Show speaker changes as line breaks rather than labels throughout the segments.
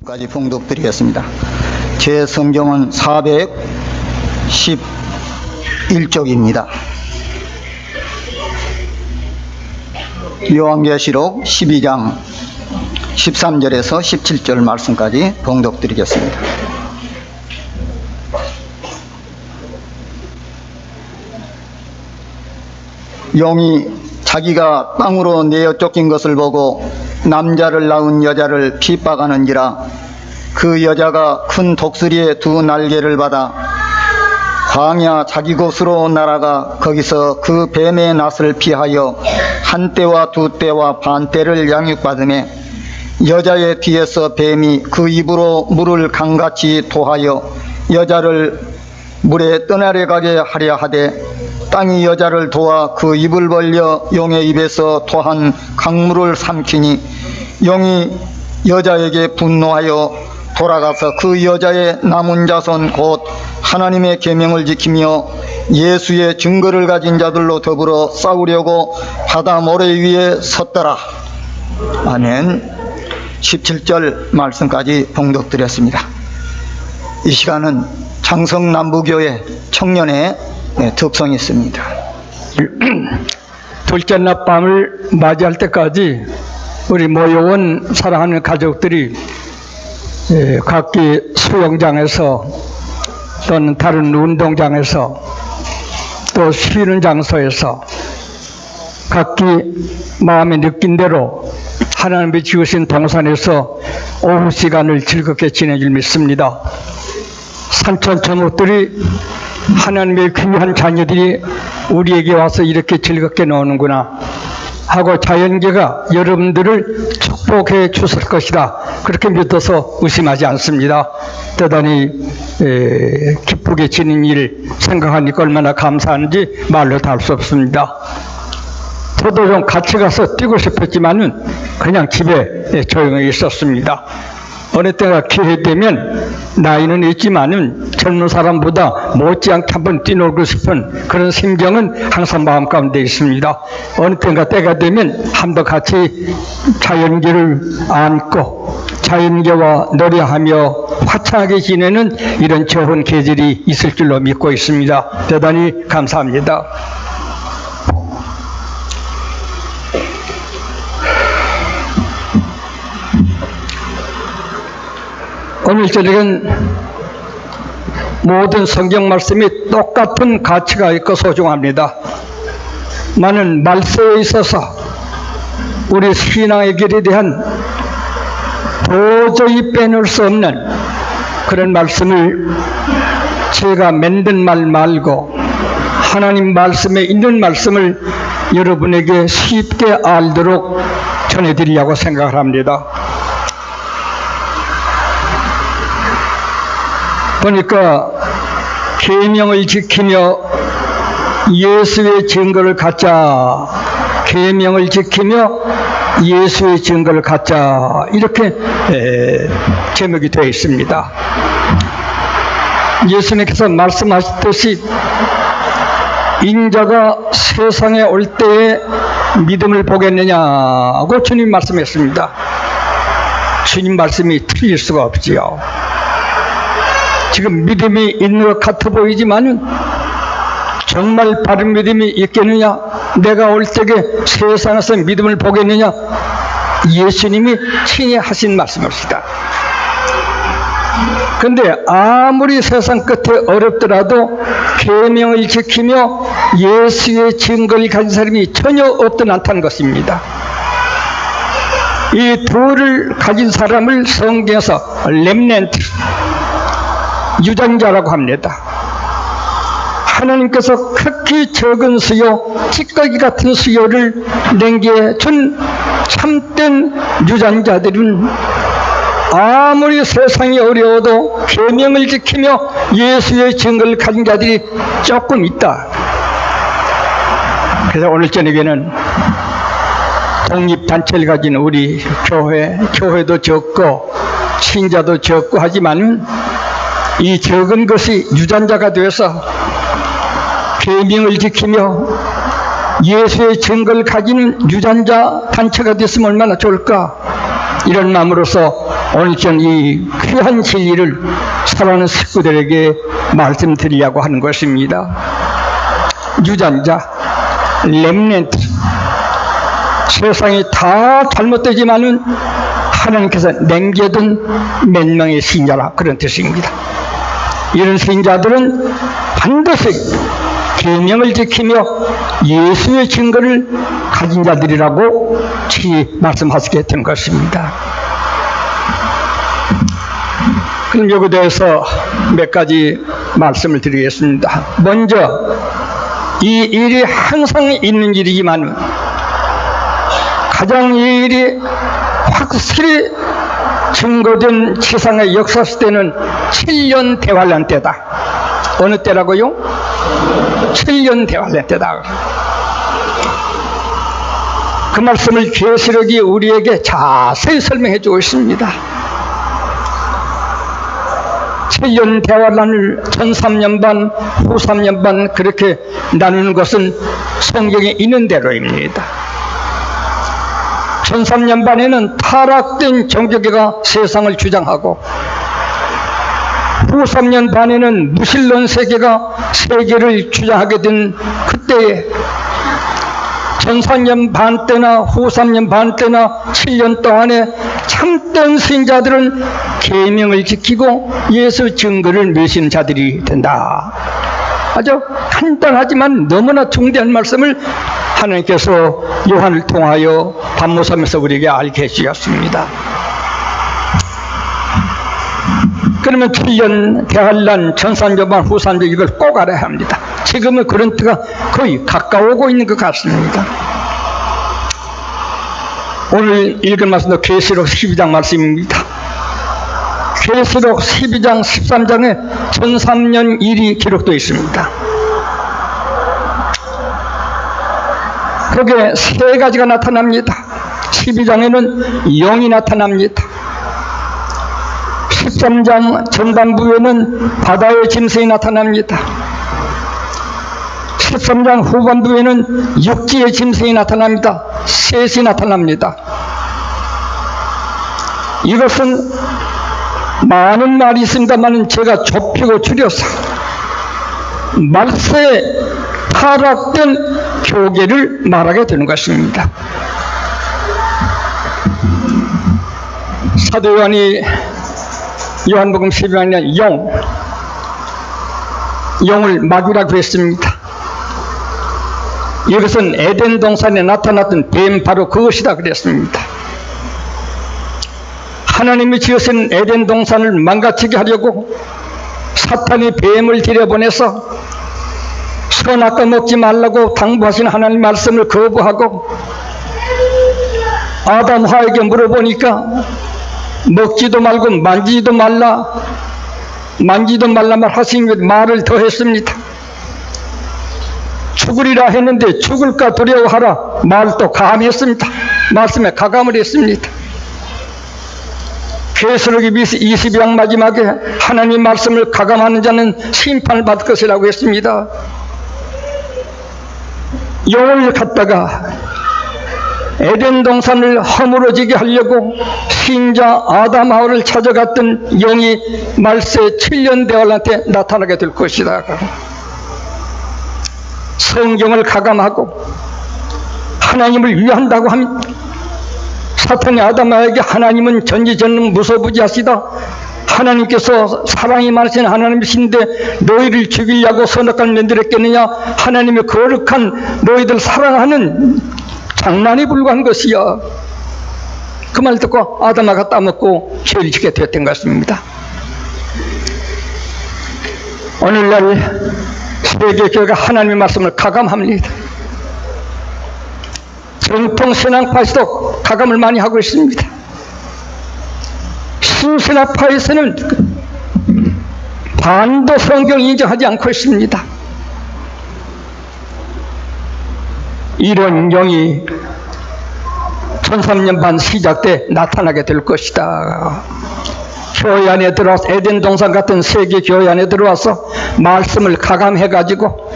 까지 봉독드리겠습니다. 제 성경은 411쪽입니다. 요한계시록 12장 13절에서 17절 말씀까지 봉독드리겠습니다. 용이 자기가 땅으로 내어 쫓긴 것을 보고 남자를 낳은 여자를 핍박하는지라 그 여자가 큰 독수리의 두 날개를 받아 광야 자기 곳으로 날아가 거기서 그 뱀의 낫을 피하여 한 때와 두 때와 반 때를 양육받으며 여자의 뒤에서 뱀이 그 입으로 물을 강같이 토하여 여자를 물에 떠내려가게 하려 하되 땅이 여자를 도와 그 입을 벌려 용의 입에서 토한 강물을 삼키니 용이 여자에게 분노하여 돌아가서 그 여자의 남은 자손 곧 하나님의 계명을 지키며 예수의 증거를 가진 자들로 더불어 싸우려고 바다 모래 위에 섰더라. 아멘. 17절 말씀까지 봉독드렸습니다. 이 시간은 장성남부교회 청년의 특성이 있습니다.
둘째 낮밤을 맞이할 때까지 우리 모여온 사랑하는 가족들이 각기 수영장에서 또는 다른 운동장에서 또 쉬는 장소에서 각기 마음에 느낀 대로 하나님이 지으신 동산에서 오후 시간을 즐겁게 지낼 줄 믿습니다. 산천초목들이 하나님의 귀한 자녀들이 우리에게 와서 이렇게 즐겁게 노는구나 하고 자연계가 여러분들을 축복해 주실 것이다, 그렇게 믿어서 의심하지 않습니다. 대단히 기쁘게 지는 일 생각하니까 얼마나 감사한지 말로 다 할 수 없습니다. 저도 좀 같이 가서 뛰고 싶었지만은 그냥 집에 조용히 있었습니다. 어느 때가 기회되면 나이는 있지만은 젊은 사람보다 못지않게 한번 뛰놀고 싶은 그런 심정은 항상 마음 가운데 있습니다. 어느 때가 되면 한번 같이 자연계를 안고 자연계와 노래하며 화창하게 지내는 이런 좋은 계절이 있을 줄로 믿고 있습니다. 대단히 감사합니다. 오늘 저녁은 모든 성경 말씀이 똑같은 가치가 있고 소중합니다. 나는 말세에 있어서 우리 신앙의 길에 대한 도저히 빼놓을 수 없는 그런 말씀을 제가 만든 말 말고 하나님 말씀에 있는 말씀을 여러분에게 쉽게 알도록 전해드리려고 생각을 합니다. 보니까 계명을 지키며 예수의 증거를 갖자, 계명을 지키며 예수의 증거를 갖자, 이렇게 제목이 되어 있습니다. 예수님께서 말씀하셨듯이 인자가 세상에 올 때에 믿음을 보겠느냐고 주님 말씀했습니다. 주님 말씀이 틀릴 수가 없지요. 지금 믿음이 있는 것 같아 보이지만은 정말 바른 믿음이 있겠느냐, 내가 올 적에 세상에서 믿음을 보겠느냐, 예수님이 친히 하신 말씀입니다. 그런데 아무리 세상 끝에 어렵더라도 계명을 지키며 예수의 증거를 가진 사람이 전혀 없든 않다는 것입니다. 이 둘을 가진 사람을 성경에서 렘넌트, 유전자라고 합니다. 하나님께서 극히 적은 수요, 찌꺼기 같은 수요를 남겨준 참된 유전자들은 아무리 세상이 어려워도 계명을 지키며 예수의 증거를 가진 자들이 조금 있다. 그래서 오늘 저녁에는 독립단체를 가진 우리 교회도 적고 신자도 적고 하지만은 이 적은 것이 유전자가 되어서 계명을 지키며 예수의 증거를 가진 유전자 단체가 됐으면 얼마나 좋을까, 이런 마음으로서 오늘 전 이 귀한 진리를 사랑하는 식구들에게 말씀드리려고 하는 것입니다. 유전자, 렘넌트, 세상이 다 잘못되지만은 하나님께서 남겨둔 몇 명의 신자라, 그런 뜻입니다. 이런 신자들은 반드시 계명을 지키며 예수의 증거를 가진 자들이라고 말씀하시게 된 것입니다. 그럼 여기에 대해서 몇 가지 말씀을 드리겠습니다. 먼저 이 일이 항상 있는 일이지만 가장 이 일이 확실히 증거된 지상의 역사 시대는 7년 대환란 때다. 어느 때라고요? 7년 대환란 때다. 그 말씀을 계시록이 우리에게 자세히 설명해 주고 있습니다. 7년 대환란을 전 3년 반, 후 3년 반 그렇게 나누는 것은 성경에 있는 대로입니다. 전 3년 반에는 타락된 종교계가 세상을 주장하고, 후 3년 반에는 무신론 세계가 세계를 주장하게 된 그때에 전 3년 반 때나 후 3년 반 때나 7년 동안에 참된 신자들은 계명을 지키고 예수 증거를 메시는 자들이 된다. 아주 간단하지만 너무나 중대한 말씀을 하나님께서 요한을 통하여 반모섬에서 우리에게 알게 해주셨습니다. 그러면 7년 대환란, 전산전반, 후산전 이걸 꼭 알아야 합니다. 지금은 그런 때가 거의 가까워오고 있는 것 같습니다. 오늘 읽은 말씀도 계시록 12장 말씀입니다. 계시록 12장, 13장에 전 3년 일이 기록되어 있습니다. 거기에 세 가지가 나타납니다. 12장에는 영이 나타납니다. 13장 전반부에는 바다의 짐승이 나타납니다. 13장 후반부에는 육지의 짐승이 나타납니다. 셋이 나타납니다. 이것은 많은 말이 있습니다만 제가 좁히고 줄여서 말세에 타락된 교계를 말하게 되는 것입니다. 사도 요한이 요한복음 12장에 영을 마귀라고 했습니다. 이것은 에덴 동산에 나타났던 뱀, 바로 그것이다 그랬습니다. 하나님이 지으신 에덴 동산을 망가뜨리게 하려고 사탄이 뱀을 들여보내서 선악과 먹지 말라고 당부하신 하나님 말씀을 거부하고 아담 하에게 물어보니까 먹지도 말고 만지지도 말라 하신 말을 더 했습니다. 죽으리라 했는데 죽을까 두려워하라 말도 가감했습니다. 말씀에 가감을 했습니다. 계시록 22장 마지막에 하나님 말씀을 가감하는 자는 심판을 받을 것이라고 했습니다. 영을 갖다가 에덴 동산을 허물어지게 하려고 신자 아담 하와를 찾아갔던 영이 말세 7년 대환란때 나타나게 될 것이다. 성경을 가감하고 하나님을 위한다고 합니다. 사탄이 아담에게 하나님은 전지전능 무소부지하시다, 하나님께서 사랑이 많으신 하나님이신데 너희를 죽이려고 선악과를 만들었겠느냐, 하나님의 거룩한 너희들 사랑하는 장난이 불과한 것이야. 그 말 듣고 아담아가 따먹고 죄를 짓게 되었던 것입니다. 오늘날 세계교회가 하나님의 말씀을 가감합니다. 정통 신앙파에서도 가감을 많이 하고 있습니다. 신신학파에서는 반도 성경을 인정하지 않고 있습니다. 이런 영이 1300년 반 시작 때 나타나게 될 것이다. 교회 안에 들어와서 에덴 동산 같은 세계 교회 안에 들어와서 말씀을 가감해가지고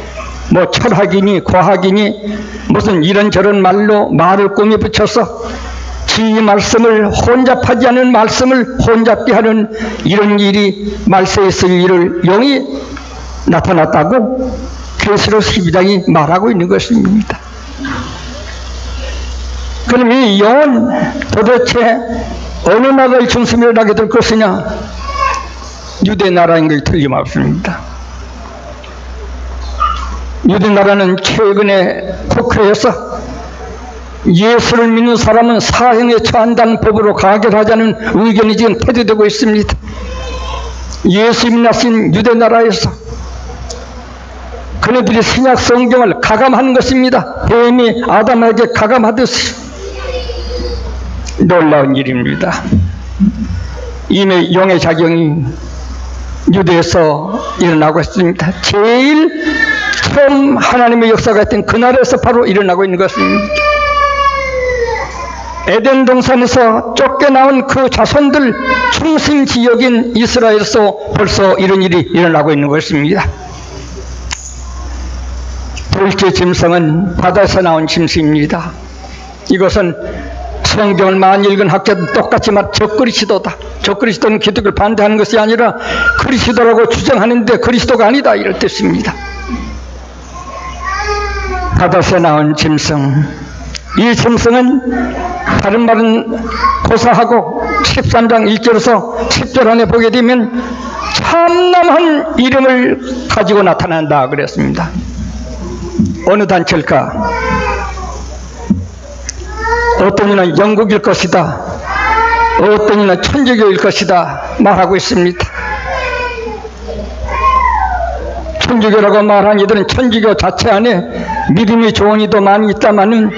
뭐 철학이니 과학이니 무슨 이런저런 말로 말을 꾸며 붙여서 이 말씀을 혼잡하지 않은 말씀을 혼잡게 하는 이런 일이 말세에 있을 일을 영이 나타났다고 계시록 12장이 말하고 있는 것입니다. 그럼 이 영은 도대체 어느 나라의 중심으로 나게 될 것이냐? 유대 나라인 것이 틀림없습니다. 유대 나라는 최근에 국회에서 예수를 믿는 사람은 사형에 처한다는 법으로 가결하자는 의견이 지금 토대되고 있습니다. 예수 믿으신 유대 나라에서 그네들이 신약 성경을 가감하는 것입니다. 뱀이 아담에게 가감하듯이. 놀라운 일입니다. 이미 영의 작용이 유대에서 일어나고 있습니다. 제일 처음 하나님의 역사가 있던 그날에서 바로 일어나고 있는 것입니다. 에덴 동산에서 쫓겨나온 그 자손들 중심 지역인 이스라엘에서 벌써 이런 일이 일어나고 있는 것입니다. 둘째 짐승은 바다에서 나온 짐승입니다. 이것은 성경을 많이 읽은 학자도 똑같이 적그리스도다. 적그리스도는 기독교를 반대하는 것이 아니라 그리스도라고 주장하는데 그리스도가 아니다 이럴 뜻입니다. 바다에서 나온 짐승. 이 짐승은 다른 말은 고사하고 13장 1절에서 10절 안에 보게 되면 참남한 이름을 가지고 나타난다 그랬습니다. 어느 단체일까? 어떤 이는 영국일 것이다. 어떤 이는 천주교일 것이다 말하고 있습니다. 천주교라고 말한 이들은 천주교 자체 안에 믿음이 좋은 이도 많이 있다마는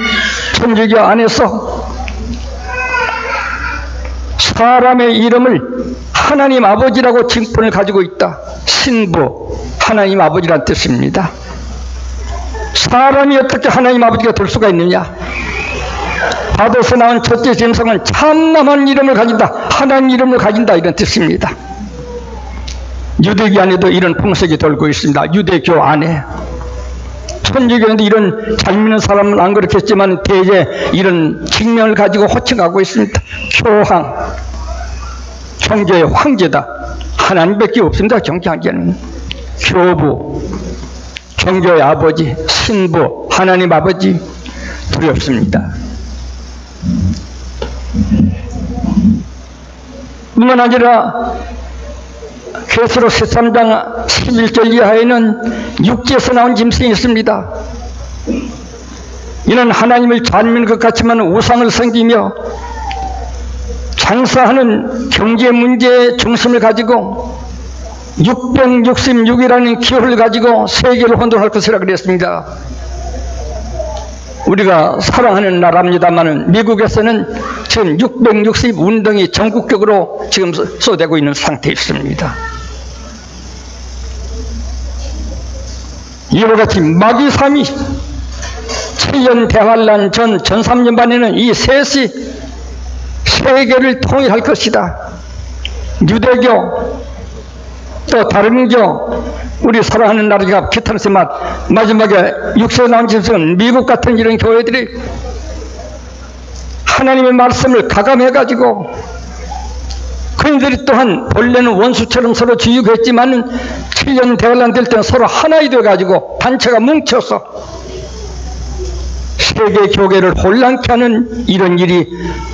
천주교 안에서 사람의 이름을 하나님 아버지라고 칭분을 가지고 있다. 신부, 하나님 아버지란 뜻입니다. 사람이 어떻게 하나님 아버지가 될 수가 있느냐? 바다에서 나온 첫째 짐승은 참남한 이름을 가진다. 하나님 이름을 가진다 이런 뜻입니다. 유대교 안에도 이런 풍속이 돌고 있습니다. 유대교 안에. 천주교인데 이런 잘 믿는 사람은 안 그렇겠지만 대개 이런 직명을 가지고 호칭하고 있습니다. 교황, 종교의 황제다. 하나님밖에 없습니다. 종교는 교부, 종교의 아버지, 신부, 하나님 아버지 두렵습니다. 뿐만 아니라 계시록 13장 11절 이하에는 육지에서 나온 짐승이 있습니다. 이는 하나님을 잘 믿는 것 같지만 우상을 섬기며 장사하는 경제 문제의 중심을 가지고 666이라는 기호를 가지고 세계를 혼돈할 것이라 그랬습니다. 우리가 사랑하는 나라입니다만 미국에서는 지금 660 운동이 전국적으로 지금 쏟아지고 있는 상태에 있습니다. 이와 같이 마귀삼위 7년 대환란 전 3년 반에는 이 셋이 세계를 통일할 것이다. 유대교 또 다른 교 우리 사랑하는 나라가 기타르지만 마지막에 육세에 나온 짐승은 미국 같은 이런 교회들이 하나님의 말씀을 가감해가지고 그들이 또한 본래는 원수처럼 서로 지육했지만은 7년 대환란 될 때는 서로 하나이 되어가지고 단체가 뭉쳐서 세계 교계를 혼란케 하는 이런 일이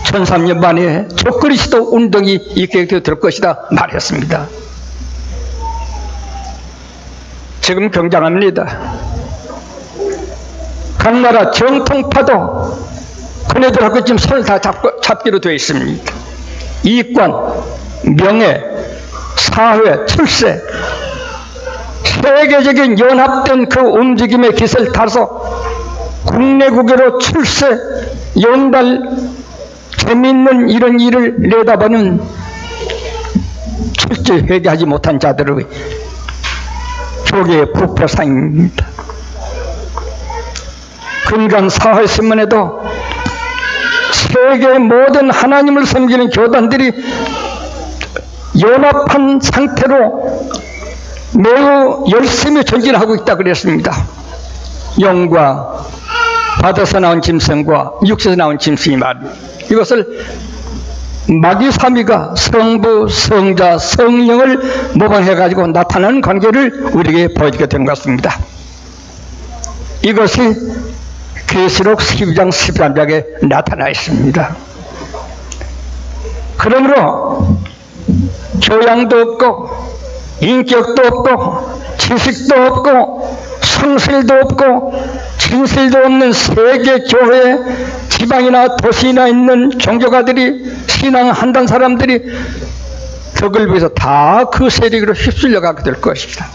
1300년 만에 적그리스도 운동이 있게 될 것이다 말했습니다. 지금 경장합니다. 각 나라 정통파도 그네들하고 지금 손을 다 잡기로 되어 있습니다. 이권, 명예, 사회, 출세, 세계적인 연합된 그 움직임의 기세를 타서 국내 국외로 출세, 연달, 재미있는 이런 일을 내다보는 철저히 회개하지 못한 자들의 교계의 부패상입니다. 근간 사회신문에도 세계의 모든 하나님을 섬기는 교단들이 연합한 상태로 매우 열심히 전진하고 있다 그랬습니다. 영과 바다에서 나온 짐승과 육지에서 나온 짐승이 말이에요. 이것을 마귀삼위가 성부, 성자, 성령을 모방해가지고 나타나는 관계를 우리에게 보여주게 된 것 같습니다. 이것이 계시록 12장 13장에 나타나 있습니다. 그러므로 교양도 없고 인격도 없고 지식도 없고 성실도 없고 진실도 없는 세계 교회 지방이나 도시나 있는 종교가들이 신앙한다는 사람들이 덕을 위해서 다 그 세력으로 휩쓸려 가게 될 것입니다.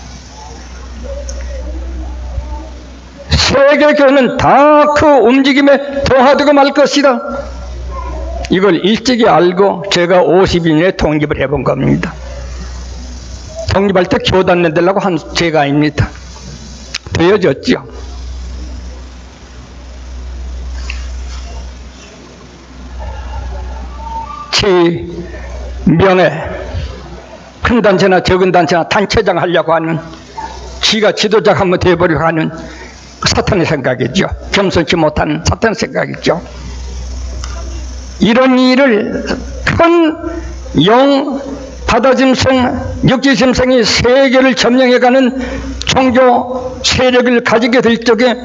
세계 교회는 다 그 움직임에 동화되고 말 것이다. 이걸 일찍이 알고 제가 50인에 독립을 해본 겁니다. 독립할 때 교단 만들려고 한 죄가 아닙니다. 되어졌죠. 지 명예, 큰 단체나 적은 단체나 단체장 하려고 하는, 지가 지도자 한번 되어버리려고 하는 사탄의 생각이죠. 겸손치 못하는 사탄의 생각이죠. 이런 일을 큰 영, 바다짐승, 육지짐승이 세계를 점령해가는 종교 세력을 가지게 될 적에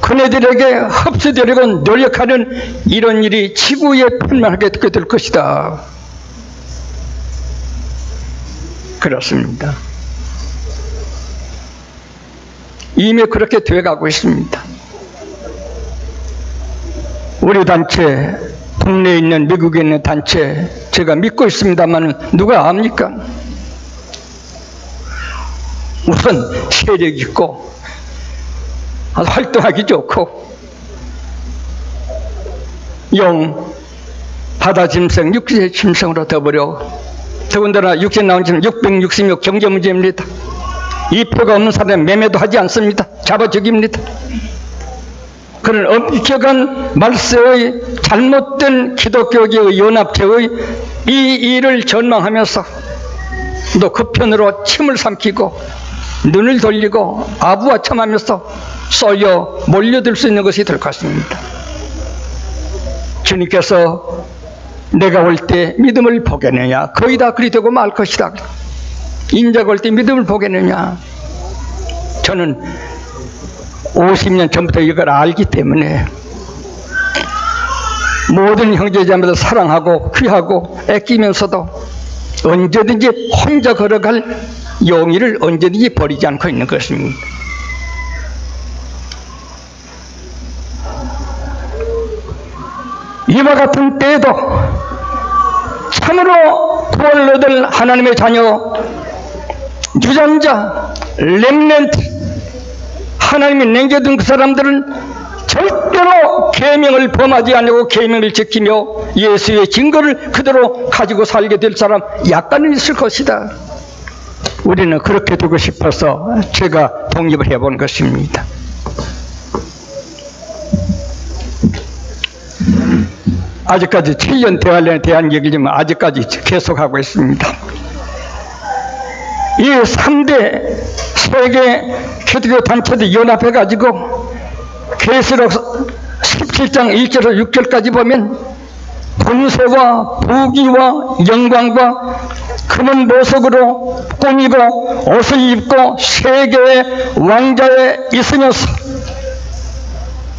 그네들에게 흡수되려고 노력하는 이런 일이 지구에 풀만하게 될 것이다. 그렇습니다. 이미 그렇게 되어가고 있습니다. 우리 단체, 국내에 있는 미국에 있는 단체 제가 믿고 있습니다만 누가 압니까? 우선 세력 있고 아주 활동하기 좋고 영, 바다 짐승, 육지의 짐승으로 더불어 더군다나 육지에 나온 짐승 666 경제 문제입니다. 이 표가 없는 사람은 매매도 하지 않습니다. 잡아 죽입니다. 그런 엄격한 말세의 잘못된 기독교계의 연합체의 이 일을 전망하면서 또 그 편으로 침을 삼키고 눈을 돌리고 아부아참하면서 쏘여 몰려들 수 있는 것이 될 것입니다. 주님께서 내가 올 때 믿음을 보겠느냐, 거의 다 그리 되고 말 것이다. 인자가 올 때 믿음을 보겠느냐. 저는 50년 전부터 이걸 알기 때문에 모든 형제자매들 사랑하고 귀하고 아끼면서도 언제든지 혼자 걸어갈 용의를 언제든지 버리지 않고 있는 것입니다. 이와 같은 때에도 참으로 구원을 얻을 하나님의 자녀, 유전자, 렘넌트, 하나님이 남겨둔 그 사람들은 절대로 계명을 범하지 않고 계명을 지키며 예수의 증거를 그대로 가지고 살게 될 사람 약간은 있을 것이다. 우리는 그렇게 되고 싶어서 제가 독립을 해본 것입니다. 아직까지 7년 대한련에 대한 얘기지만 아직까지 계속하고 있습니다. 이 3대 세계 기독교 단체들 연합해가지고 계시록 17장 1절에서 6절까지 보면 권세와 부귀와 영광과 금은 보석으로 꾸미고 옷을 입고 세계의 왕자에 있으면서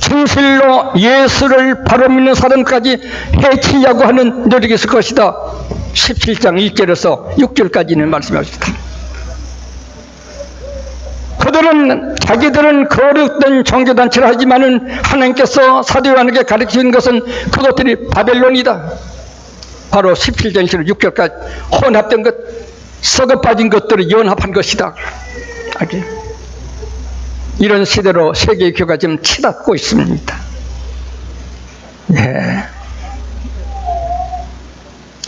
진실로 예수를 바로 믿는 사람까지 해치려고 하는 노력이 있을 것이다. 17장 1절에서 6절까지는 말씀하셨다. 그들은 자기들은 거룩된 종교단체를 하지만은 하나님께서 사도 요한에게 가르치신 것은 그것들이 바벨론이다. 바로 17장 1절 6절까지 혼합된 것, 썩어 빠진 것들을 연합한 것이다. 이런 시대로 세계의 교회가 지금 치닫고 있습니다. 예.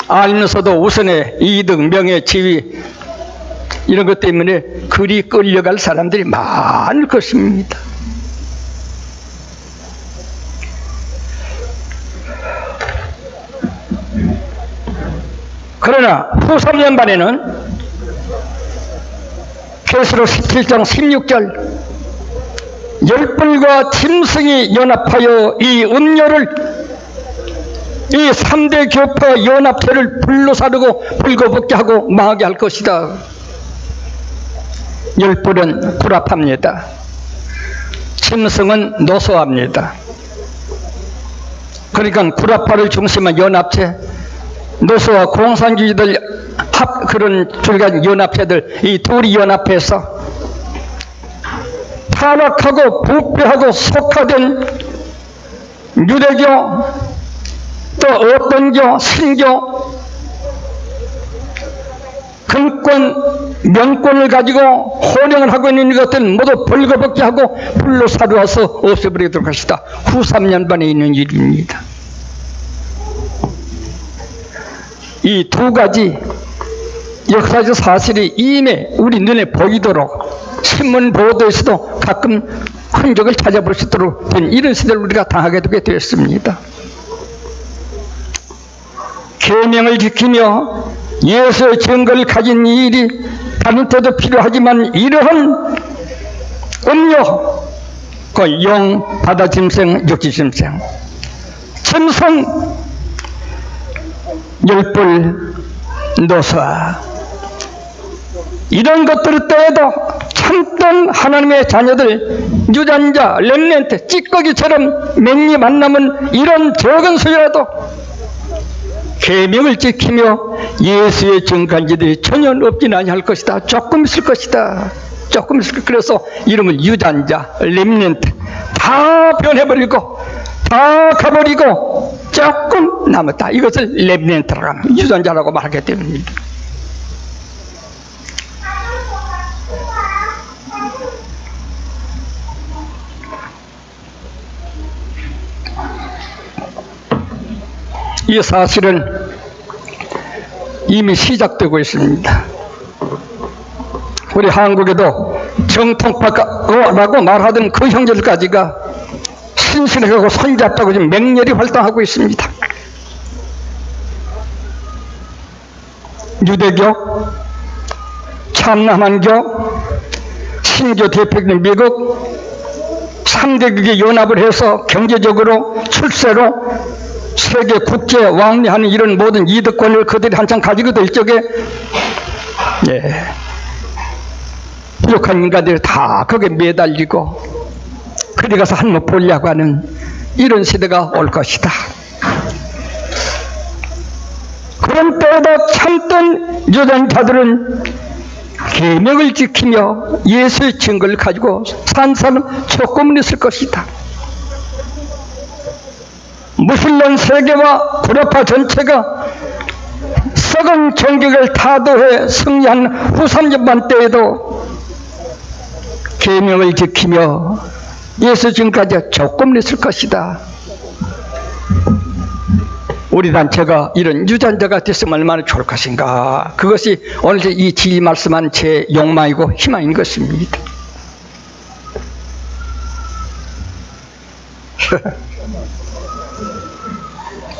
알면서도 우선의 이득, 명예, 지위 이런 것 때문에 그리 끌려갈 사람들이 많을 것입니다. 그러나 후 3년 반에는 계시록 17장 16절 열불과 짐승이 연합하여 이 음료를 이 3대 교파 연합체를 불로사르고 불거벗게 하고 망하게 할 것이다. 열불은 불합합니다. 침성은 노소합니다. 그러니까 구라파를 중심한 연합체, 노소와 공산주의들 그런 줄간 연합체들, 이 둘이 연합해서 타락하고 부패하고 속화된 유대교, 또 어떤교, 신교, 근권, 명권을 가지고 호령을 하고 있는 것들은 모두 벌거벗게 하고 불로 사루어서 없애버리도록 것이다. 후 3년반에 있는 일입니다. 이 두 가지 역사적 사실이 이미 우리 눈에 보이도록 신문 보도에서도 가끔 흔적을 찾아볼 수 있도록 된 이런 시대를 우리가 당하게 되게 되었습니다. 계명을 지키며 예수의 증거를 가진 이 일이 다른 때도 필요하지만 이러한 음료, 그 영, 바다 짐승, 육지 짐승, 짐승, 열불, 노소아, 이런 것들을 때에도 참던 하나님의 자녀들, 유전자, 렘넌트, 찌꺼기처럼 맹리 안 남은 이런 적은 수라도 계명을 지키며 예수의 증간지들이 전혀 없진 아니할 것이다. 조금 있을 것이다. 조금 있을 것이다. 그래서 이름을 유전자, 렘넌트 다 변해버리고 다 가버리고 조금 남았다. 이것을 렘넌트라고 합니다. 유전자라고 말하게 됩니다. 이 사실은 이미 시작되고 있습니다. 우리 한국에도 정통파라고 말하던 그 형제들까지가 신실하고 손잡다고 지금 맹렬히 활동하고 있습니다. 유대교, 참남한교, 신교 대표적인 미국 3대국이 연합을 해서 경제적으로 출세로 세계 국제 왕래하는 이런 모든 이득권을 그들이 한창 가지고 될 적에 부족한 인간들이 다 거기에 매달리고 그리 가서 한몫 보려고 하는 이런 시대가 올 것이다. 그런 때에도 참던 유전자들은 계명을 지키며 예수의 증거를 가지고 산 사람 조금은 있을 것이다. 무슬림 세계와 구라파 전체가 썩은 종교를 타도해 승리한 후 3년반 때에도 계명을 지키며 예수 증까지 조금 있을 것이다. 우리 단체가 이런 유전자가 됐으면 얼마나 좋을 것인가. 그것이 오늘 이 지휘 말씀한 제 욕망이고 희망인 것입니다.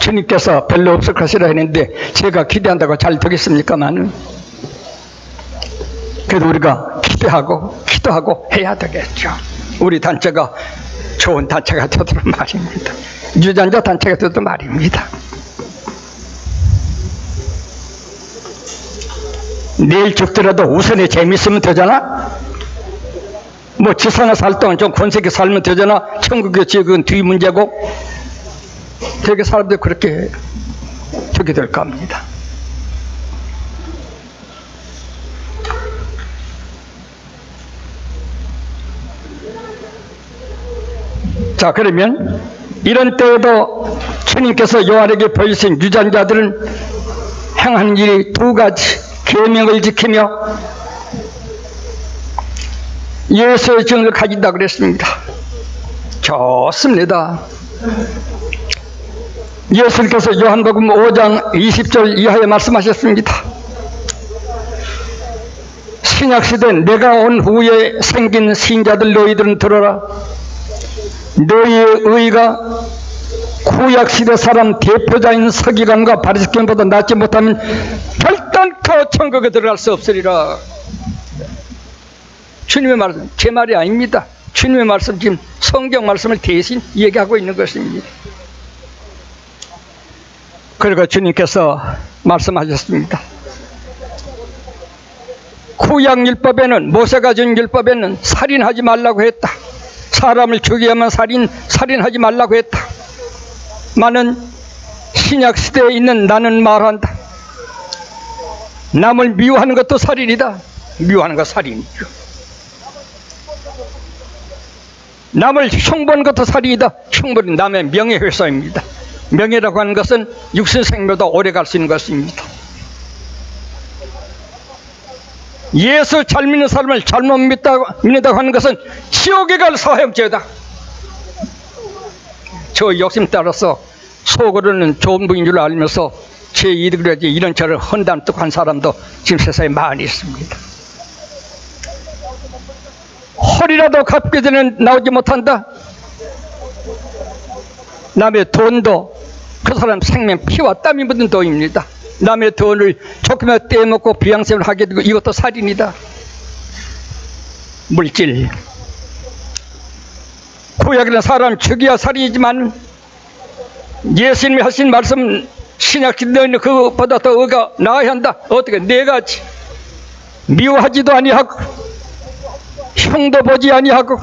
주님께서 별로 없을 것이라 했는데 제가 기대한다고 잘 되겠습니까만 그래도 우리가 기대하고 기도하고 해야 되겠죠. 우리 단체가 좋은 단체가 되도록 말입니다. 유전자 단체가 되도록 말입니다. 내일 죽더라도 우선에 재밌으면 되잖아. 뭐 지상에 살 동안 좀 권세게 살면 되잖아. 천국의 지역은 뒤 문제고. 되게 사람들이 그렇게 되게 될 겁니다. 자, 그러면 이런 때에도 주님께서 요한에게 보이신 유전자들은 행하는 일이 두 가지, 계명을 지키며 예수의 증을 가진다 그랬습니다. 좋습니다. 예수님께서 요한복음 5장 20절 이하에 말씀하셨습니다. 신약시대 내가 온 후에 생긴 신자들 너희들은 들어라. 너희의 의가 구약시대 사람 대표자인 서기관과 바리새인보다 낫지 못하면 결단코 천국에 들어갈 수 없으리라. 주님의 말씀, 제 말이 아닙니다. 주님의 말씀, 지금 성경 말씀을 대신 얘기하고 있는 것입니다. 그리고 주님께서 말씀하셨습니다. 구약율법에는, 모세가 준 율법에는 살인하지 말라고 했다. 사람을 죽이면 살인하지 말라고 했다. 많은 신약시대에 있는 나는 말한다. 남을 미워하는 것도 살인이다. 미워하는 것 살인이죠. 남을 흉보는 것도 살인이다. 흉보는 남의 명예훼손입니다. 명예라고 하는 것은 육신 생명도 오래 갈 수 있는 것입니다. 예수 잘 믿는 사람을 잘못 믿는다고 하는 것은 지옥에 갈 사형죄다. 저 욕심 따라서 속으로는 좋은 분인 줄 알면서 제 이득을 위해 이런 저를 헌담 뜻한 사람도 지금 세상에 많이 있습니다. 허리라도 갚기 전에 나오지 못한다. 남의 돈도 그 사람 생명 피와 땀이 묻은 돈입니다. 남의 돈을 조금이라도 떼먹고 비양심을 하게 되고 이것도 살인이다. 물질. 구약에는 사람 죽여야 살인이지만 예수님이 하신 말씀 신약시대에는 그것보다 더 의가 나아야 한다. 어떻게? 네 가지. 미워하지도 아니하고 흉도 보지 아니하고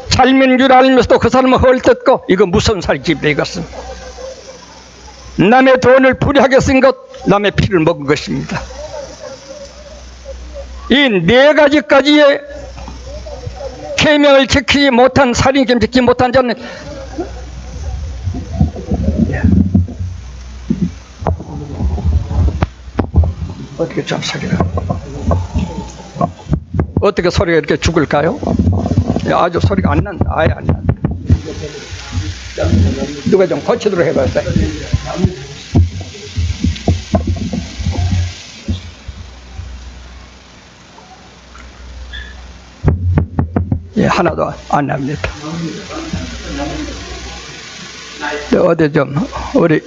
잘 믿는 줄 알면서도 그 사람을 헐뜯고, 이거 무슨 살집이다 이것은. 남의 돈을 불이하게 쓴 것, 남의 피를 먹은 것입니다. 이 네 가지까지의 계명을 지키지 못한, 살인죄 지키지 못한 자는 어떻게 좀 소리가 어떻게 소리가 이렇게 죽을까요? 아주 소리가 안 난다. 아예 안 난다. 누가 좀 고치도록 해봤어요. 예, 하나도 안 납니다. 어디 좀 우리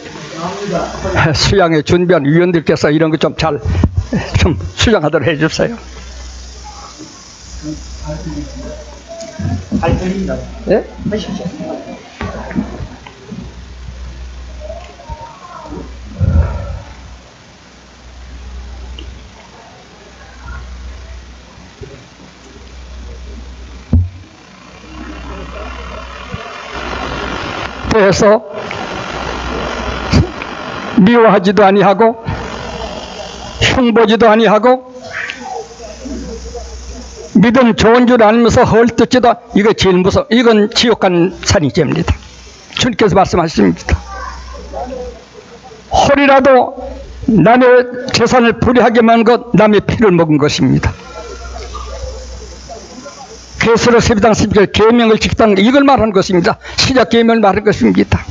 수양에 준비한 위원들께서 이런 거 좀 잘 좀 수양하도록 해주세요. 예? 그래서 미워하지도 아니하고 흉보지도 아니하고 믿음 좋은 줄 알면서 헐뜯지도, 이거 제일 무서워. 이건 지옥 가는 살인죄입니다. 주님께서 말씀하십니다. 홀이라도 남의 재산을 불이하게 만 것, 남의 피를 먹은 것입니다. 계시록 12장 12절 계명을 지키다는 것, 이걸 말하는 것입니다. 시작 계명을 말하는 것입니다.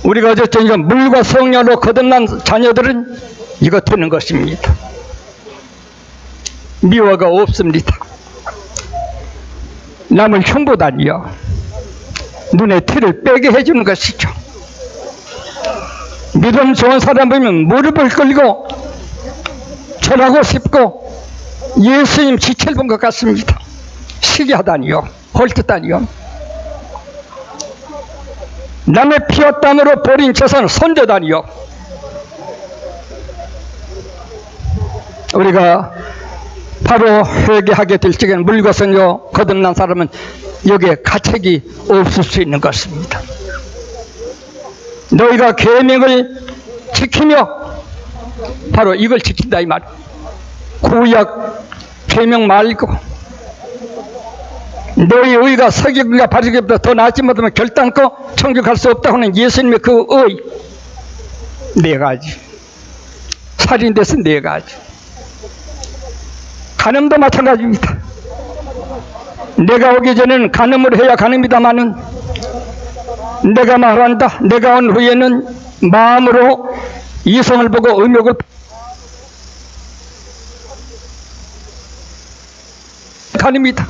우리가 어쨌든 이건 물과 성령으로 거듭난 자녀들은 이거 되는 것입니다. 미워가 없습니다. 남을 흉보다니요, 눈에 티를 빼게 해주는 것이죠. 믿음 좋은 사람 보면 무릎을 꿇고 절하고 싶고 예수님 지체를 본 것 같습니다. 시기하다니요, 헐뜯다니요. 남의 피와 땀으로 버린 재산을 손대다니요. 우리가 바로 회개하게 될 적에는 물과 성령 거듭난 사람은 여기에 가책이 없을 수 있는 것입니다. 너희가 계명을 지키며, 바로 이걸 지킨다 이 말. 구약 계명 말고 너희 의가 서기관과 바리새인보다 더 낫지 못하면 결단코 천국 갈 수 없다고 하는 예수님의 그 의, 네 가지. 살인돼서 네 가지. 간음도 마찬가지입니다. 내가 오기 전에는 간음을 해야 간음이다마는 내가 말한다. 내가 온 후에는 마음으로 이성을 보고 의욕을 간입니다.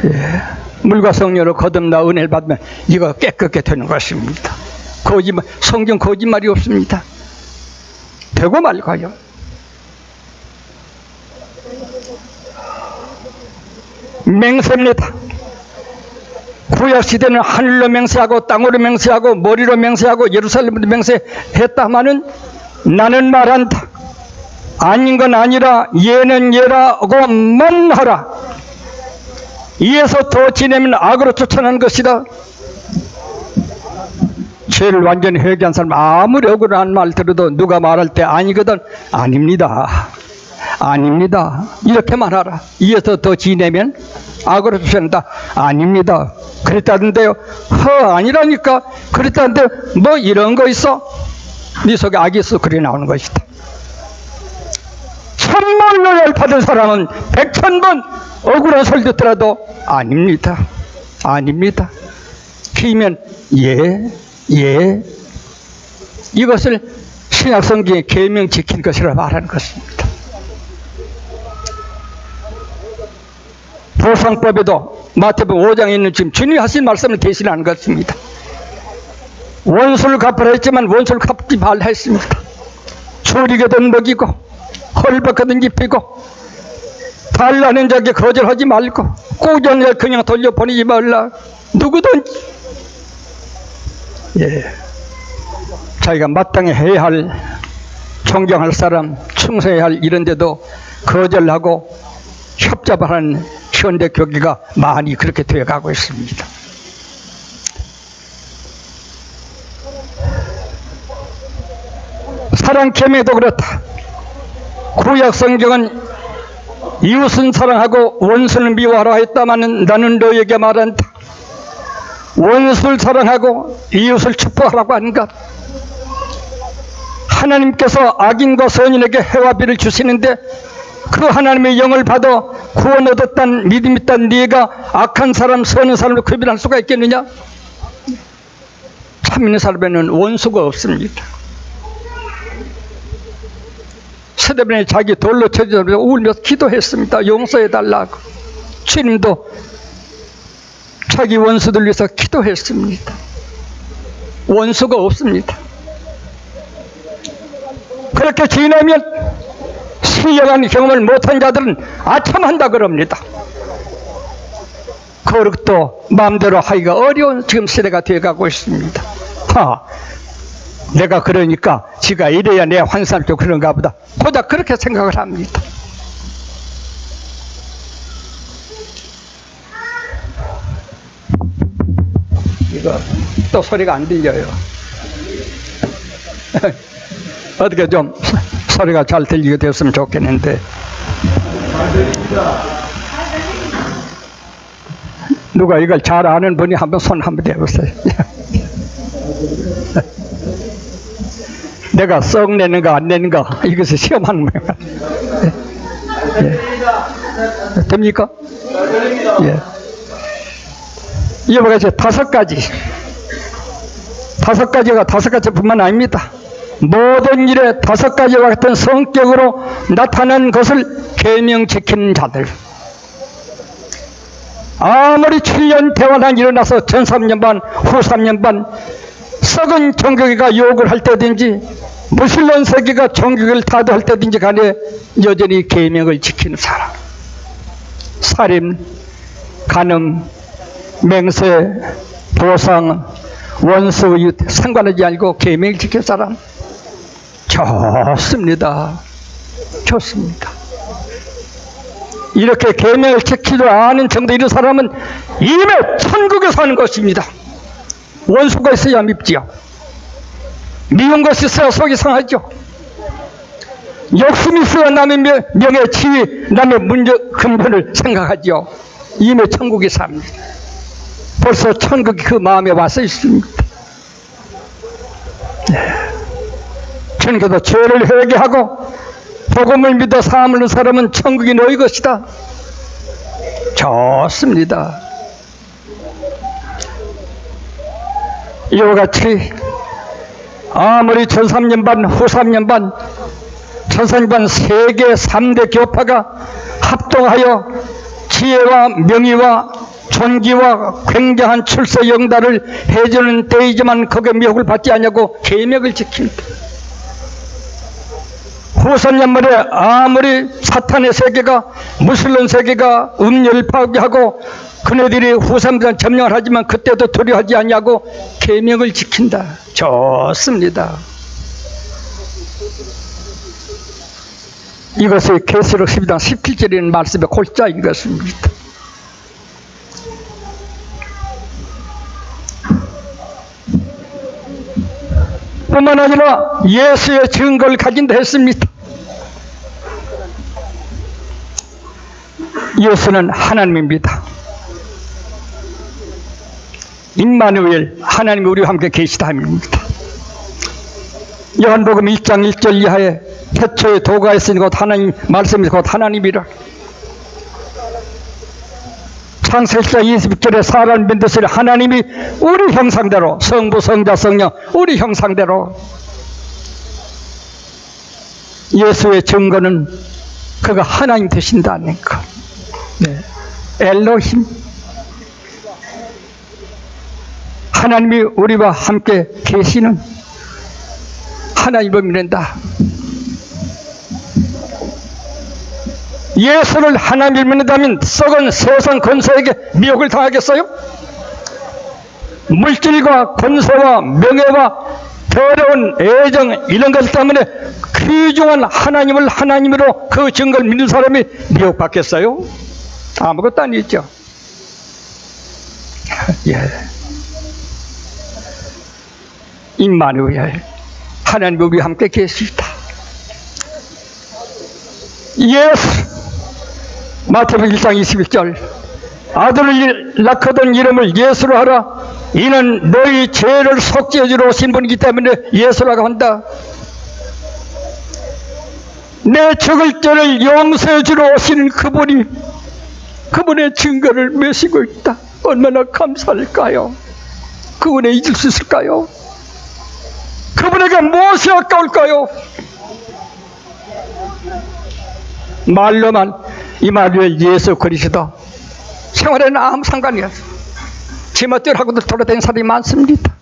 예. 물과 성령으로 거듭나 은혜를 받으면 이거 깨끗게 되는 것입니다. 거짓말, 성경 거짓말이 없습니다. 되고 말고요. 맹세입니다. 구약 시대는 하늘로 맹세하고 땅으로 맹세하고 머리로 맹세하고 예루살렘으로 맹세했다마는 나는 말한다. 아닌 건 아니라 예는 예라고만 하라. 이에서 더 지내면 악으로 쫓아난 것이다. 죄를 완전히 회개한 사람 아무리 억울한 말 들어도 누가 말할 때 아니거든. 아닙니다. 아닙니다. 이렇게 말하라. 이에서 더 지내면 악으로 쫓아낸다. 아닙니다. 그랬다던데요. 아니라니까. 그랬다는데 뭐 이런 거 있어? 네 속에 악이 있어. 그래 나오는 것이다. 천만을 받은 사람은 100,000번 억울한 소리 듣더라도 아닙니다. 아닙니다. 기면 예. 이것을 신약성경에 계명 지킨 것이라 말하는 것입니다. 보상법에도 마태복음 5장에 있는 지금 주님이 하신 말씀을 대신하는 것입니다. 원수를 갚으라 했지만 원수를 갚지 말라 했습니다. 줄이거든 먹이고 헐벗거든 입히고 달라는 자에게 거절하지 말고 꾸준히 그냥 돌려보내지 말라. 누구든지 자기가 마땅히 해야 할 존경할 사람 충성해야 할 이런데도 거절하고 협잡하는 현대 교계가 많이 그렇게 되어가고 있습니다. 사랑 계명도 그렇다. 구약 성경은 이웃은 사랑하고 원수는 미워하라 했다마는 나는 너에게 말한다. 원수를 사랑하고 이웃을 축복하라고 하는 것. 하나님께서 악인과 선인에게 해와 비를 주시는데 그 하나님의 영을 받아 구원 얻었다는 믿음 있다는 네가 악한 사람 선한 사람을 구별할 수가 있겠느냐? 참 있는 사람에는 원수가 없습니다. 스데반이 자기 돌로 쳐져서 울면서 기도했습니다. 용서해달라고. 주님도 자기 원수들 위해서 기도했습니다. 원수가 없습니다. 그렇게 지내면 신령한 경험을 못한 자들은 아참한다 그럽니다. 그것도 마음대로 하기가 어려운 지금 시대가 되어가고 있습니다. 내가 그러니까 지가 이래야 내 환상도 그런가 보다. 고작 그렇게 생각을 합니다. 이거 또 소리가 안 들려요. 어떻게 좀 소리가 잘 들리게 됐으면 좋겠는데. 누가 이걸 잘 아는 분이 한번 손 한번 대보세요. 내가 썩 내는가 안 내는가 이것을 시험하는 거예요. 됩니까? 이와 같이 다섯 가지뿐만 아닙니다. 모든 일에 다섯 가지와 같은 성격으로 나타난 것을 계명 지키는 자들. 아무리 7년 대환란이 일어나서 전 3년 반, 후 3년 반 썩은 종교계가 욕을 할 때든지 무신론 세계가 종교계를 타도할 때든지 간에 여전히 계명을 지키는 사람. 살인, 간음, 맹세, 보상, 원수, 이웃 상관하지 않고 계명을 지킬 사람. 좋습니다. 좋습니다. 이렇게 계명을 지키지 않은 정도 이런 사람은 이미 천국에 사는 것입니다. 원수가 있어야 밉지요. 미운 것이 있어야 속이 상하죠. 욕심이 있어야 남의 명예, 지위, 남의 문제, 근본을 생각하죠. 이미 천국에 삽니다. 벌써 천국이 그 마음에 와서 있습니다. 천국에서 죄를 회개하고 복음을 믿어 사함을 얻는 사람은 천국이 너희 것이다. 좋습니다. 이와 같이 아무리 전 3년 반, 후 3년 반, 전 3년 반 세계 3대 교파가 합동하여 지혜와 명의와 존귀와 굉장한 출세 영달을 해주는 때이지만 거기에 미혹을 받지 않냐고 계명을 지킵니다. 후손연말에 아무리 사탄의 세계가 무슬림 세계가 음료를 파괴하고 그네들이 후삼들은 점령을 하지만 그때도 두려워하지 않냐고 계명을 지킨다. 좋습니다. 이것이 계시록 12장 17절이라는 말씀의 골자인 것입니다. 뿐만 아니라 예수의 증거를 가진다 했습니다. 예수는 하나님입니다. 임마누엘, 하나님이 우리와 함께 계시다 함입니다. 요한복음 1장 1절 이하에 태초에 도가 있으니 곧 하나님, 말씀이 곧 하나님이라. 창세기 20절에 사람 만드시려 하나님이 우리 형상대로, 성부, 성자, 성령 우리 형상대로. 예수의 증거는 그가 하나님 되신다는 것. 네. 엘로힘, 하나님이 우리와 함께 계시는 하나님을 믿는다. 예수를 하나님을 믿는다면 썩은 세상 권세에게 미혹을 당하겠어요? 물질과 권세와 명예와 더러운 애정 이런 것 때문에 귀중한 하나님을 하나님으로 그 증거를 믿는 사람이 미혹받겠어요? 아무것도 아니죠. 예. 임마누엘, 하나님이 우리와 함께 계시다. 예수, 마태복음 1장 21절, 아들을 낳거든 이름을 예수로 하라. 이는 너희 죄를 속죄해 주러 오신 분이기 때문에 예수라고 한다. 내 죽을 죄를 용서해 주러 오시는 그분이, 그분의 증거를 메시고 있다. 얼마나 감사할까요? 그분에 잊을 수 있을까요? 그분에게 무엇이 아까울까요? 말로만 임마누엘 예수 그리스도, 생활에는 아무 상관이 없어요. 제멋대로 돌아다니는 사람이 많습니다.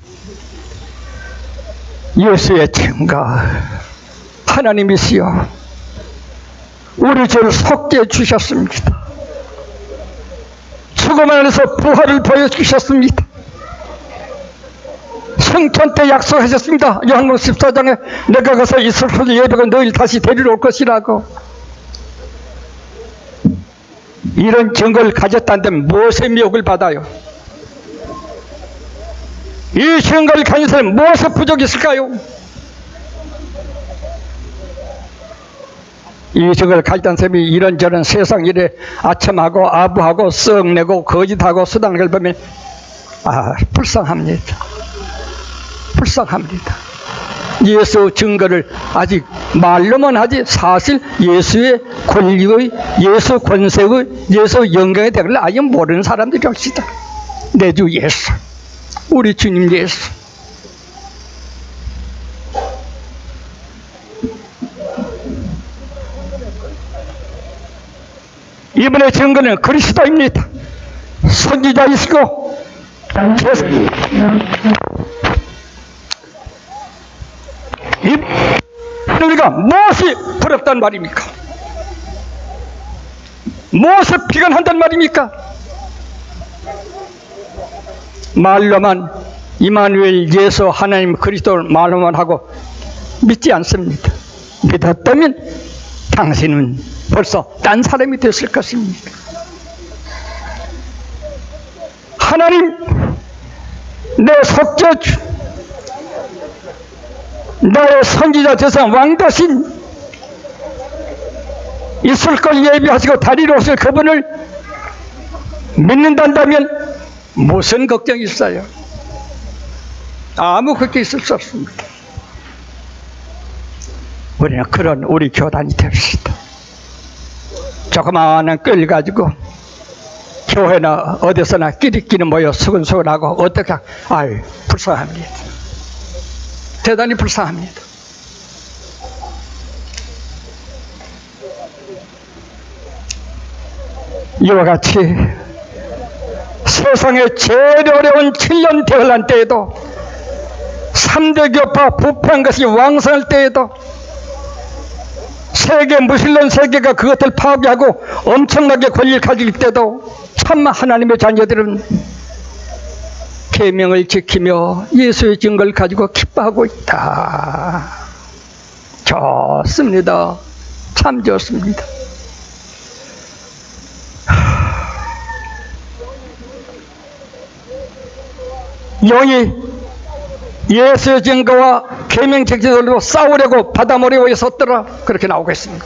예수의 증거, 하나님이시여 우리 죄를 속죄해 주셨습니다. 죽음 안에서 부활을 보여주셨습니다. 성천 때 약속하셨습니다. 요한복음 14장에 내가 가서 이스라엘 예배가 너희를 다시 데리러 올 것이라고. 이런 증거를 가졌다는데 무엇의 미혹을 받아요? 이 증거를 가진 사람은 무엇의 부족이 있을까요? 이 증거를 가졌다는 사람이 이런저런 세상 일에 아첨하고 아부하고 썩내고 거짓하고 수단을 걸 보면 불쌍합니다. 불쌍합니다. 예수 증거를 아직 말로만 하지 사실 예수의 권리의, 예수 권세의, 예수 영광의 대가를 아예 모르는 사람들이 없시다. 내 주 예수, 우리 주님 예수. 이번의 증거는 그리스도입니다. 선지자이시고 우리가 무엇이 부럽단 말입니까? 무엇을 비관한단 말입니까? 말로만 임마누엘 예수 하나님 그리스도를 말로만 하고 믿지 않습니다. 믿었다면 당신은 벌써 딴 사람이 됐을 것입니다. 하나님, 내 속죄주, 나의 선지자 대상 왕 대신 있을 걸 예비하시고 다리로 오실 그분을 믿는다면 무슨 걱정이 있어요? 아무 걱정이 있을 수 없습니다. 우리는 그런 우리 교단이 됩시다. 조그마한 끌 가지고 교회나 어디서나 끼리끼리 모여 수근수근하고 어떻게 불쌍합니다. 대단히 불쌍합니다. 이와 같이 세상에 제일 어려운 7년 대환란 때에도 3대 교파 부패한 것이 왕성할 때에도 세계 무신론 세계가 그것을 파괴하고 엄청나게 권리를 가질 때도 참 하나님의 자녀들은 계명을 지키며 예수의 증거를 가지고 기뻐하고 있다. 좋습니다. 참 좋습니다. 영이 예수의 증거와 계명 지키들로 싸우려고 바다 모래 위에 섰더라. 그렇게 나오고 있습니다.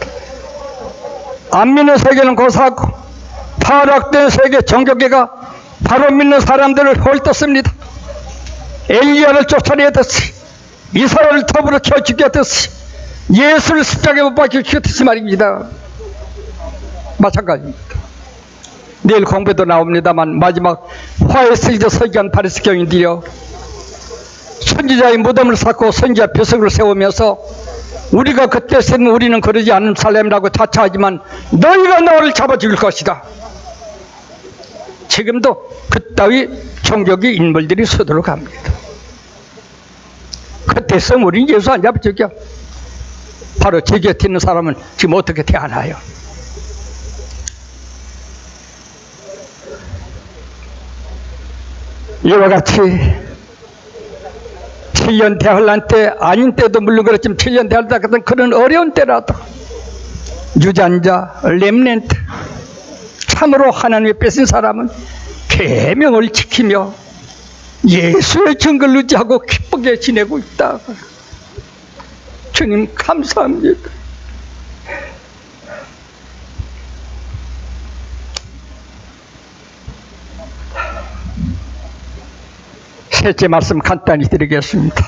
안 믿는 세계는 고사하고 파락된 세계 정교계가 바로 믿는 사람들을 헐떴습니다. 엘리야를 쫓아내듯이 이스라엘을 더불어 켜 죽였듯이 예수를 십자가에 못 박혀 죽였듯이 말입니다. 마찬가지입니다. 내일 공부도 나옵니다만 마지막 화해스리저 서기관 바리새 교인들이여, 선지자의 무덤을 쌓고 선지자 벼슬을 세우면서 우리가 그때 쓴 우리는 그러지 않은 살렘이라고 자처하지만 너희가 너를 잡아 죽일 것이다. 지금도 그따위 종교계 인물들이 서두르 갑니다. 그때 쓴 우리는 예수 안 잡아 죽여. 바로 제 곁에 있는 사람은 지금 어떻게 대하나요? 이와 같이 7년 대환란 때, 아닌 때도 물론 그렇지만 7년 대환란 때 같은 그런 어려운 때라도 유전자, 렘넌트, 참으로 하나님의 뺏은 사람은 계명을 지키며 예수의 증거를 의지하고 기쁘게 지내고 있다. 주님 감사합니다. 셋째 말씀 간단히 드리겠습니다.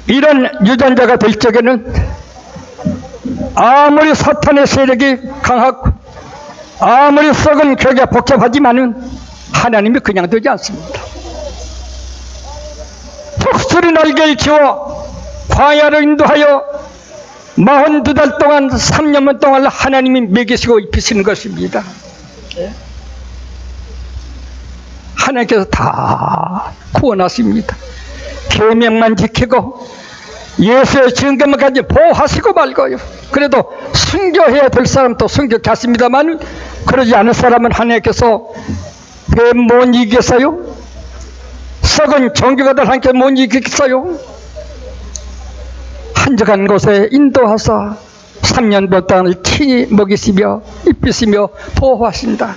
이런 유전자가 될 적에는 아무리 사탄의 세력이 강하고 아무리 썩은 교회가 복잡하지만은 하나님이 그냥 되지 않습니다. 독수리 날개를 지워 광야를 인도하여 42달 동안 3년 동안 하나님이 먹이시고 입히시는 것입니다. 하나님께서 다 구원하십니다. 계명만 지키고 예수의 증거만 가지고 보호하시고 말고요. 그래도 순교해야 될 사람도 순교케 하십니다만 그러지 않은 사람은 하나님께서 왜 못 이기겠어요? 썩은 종교가들 함께 못 이기겠어요? 한적한 곳에 인도하사 3년 동안을 친히 먹이시며 입히시며 보호하신다.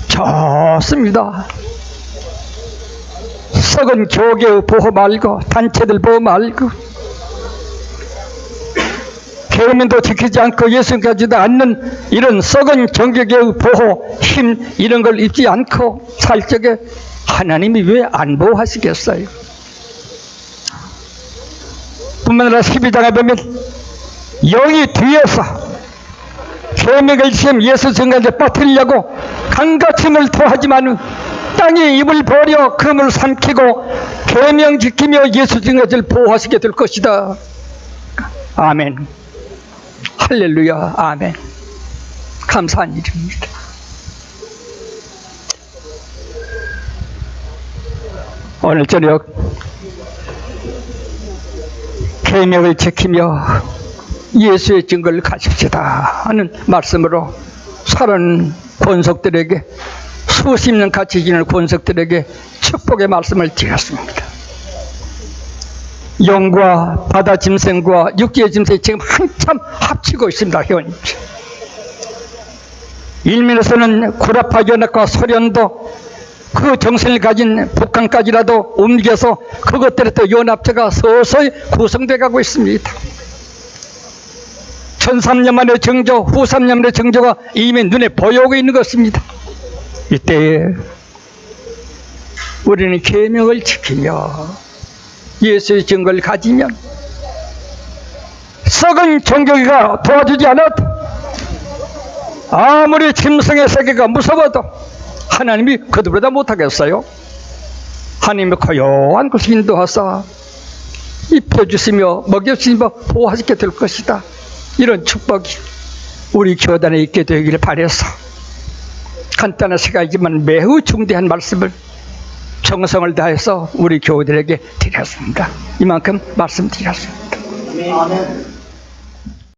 좋습니다. 썩은 교계의 보호 말고 단체들 보호 말고 계명도 지키지 않고 예수님까지도 않는 이런 썩은 종교계의 보호 힘 이런 걸 입지 않고 살 적에 하나님이 왜 안 보호하시겠어요? 뿐만 아니라 12장에 보면 영이 뒤에서 계명을 지금 예수 증거에 빠뜨리려고 강가침을 토하지만 땅이 입을 버려 금을 삼키고 계명 지키며 예수 증거를 보호하시게 될 것이다. 아멘. 할렐루야. 아멘. 감사한 일입니다. 오늘 저녁 계명을 지키며 예수의 증거를 가십시다 하는 말씀으로 사는 권속들에게 수십 년 같이 지낼 권속들에게 축복의 말씀을 드렸습니다. 영과 바다 짐승과 육지의 짐승이 지금 한참 합치고 있습니다. 현재 일면에서는 구라파 연합과 소련도 그 정신을 가진 북한까지라도 옮겨서 그것들의 또 연합체가 서서히 구성돼 가고 있습니다. 전 3년 만의 정조, 후 3년 만의 정조가 이미 눈에 보여오고 있는 것입니다. 이때에 우리는 계명을 지키며 예수의 증거를 가지면 썩은 종교가 도와주지 않아도 아무리 짐승의 세계가 무서워도 하나님이 그들보다 못하겠어요? 하나님이 고요한 것을 인도하사 입혀주시며 먹여주시며 보호하시게 될 것이다. 이런 축복이 우리 교단에 있게 되기를 바라서 간단한 시간이지만 매우 중대한 말씀을 정성을 다해서 우리 교우들에게 드렸습니다. 이만큼 말씀드렸습니다.
아멘.